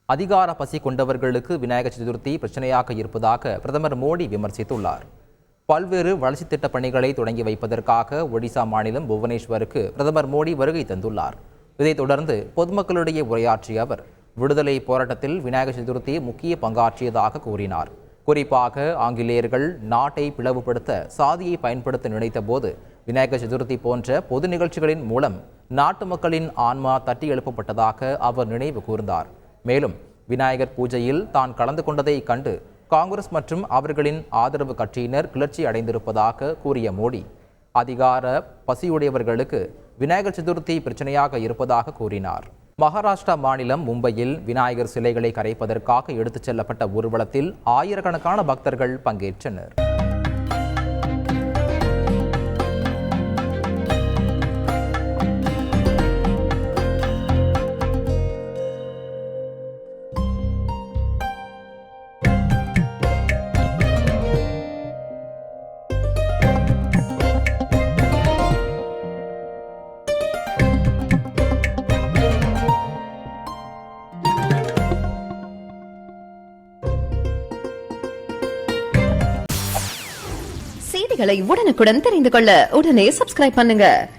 அதிகார பசி கொண்டவர்களுக்கு விநாயகர் சதுர்த்தி பிரச்சனையாக இருப்பதாக பிரதமர் மோடி விமர்சித்துள்ளார். பல்வேறு வளர்ச்சித் திட்ட பணிகளை தொடங்கி வைப்பதற்காக ஒடிசா மாநிலம் புவனேஸ்வருக்கு பிரதமர் மோடி வருகை தந்துள்ளார். இதைத் தொடர்ந்து பொதுமக்களிடையே உரையாற்றிய அவர் விடுதலை போராட்டத்தில் விநாயகர் சதுர்த்தி முக்கிய பங்காற்றியதாக கூறினார். குறிப்பாக ஆங்கிலேயர்கள் நாட்டை பிளவுபடுத்த சாதியை பயன்படுத்த நினைத்த போது விநாயகர் சதுர்த்தி போன்ற பொது நிகழ்ச்சிகளின் மூலம் நாட்டு மக்களின் ஆன்மா தட்டி எழுப்பப்பட்டதாக அவர் நினைவு கூர்ந்தார். மேலும் விநாயகர் பூஜையில் தான் கலந்து கொண்டதை கண்டு காங்கிரஸ் மற்றும் அவர்களின் ஆதரவு கட்சியினர் கிளர்ச்சி அடைந்திருப்பதாக கூறிய மோடி அதிகார பசியுடையவர்களுக்கு விநாயகர் சதுர்த்தி பிரச்சனையாக இருப்பதாக கூறினார். மகாராஷ்டிரா மாநிலம் மும்பையில் விநாயகர் சிலைகளை கரைப்பதற்காக எடுத்துச் செல்லப்பட்ட ஊர்வலத்தில் ஆயிரக்கணக்கான பக்தர்கள் பங்கேற்றனர். செய்திகளை உடனுக்குடன் தெரிந்து கொள்ள உடனே சப்ஸ்கிரைப் பண்ணுங்க.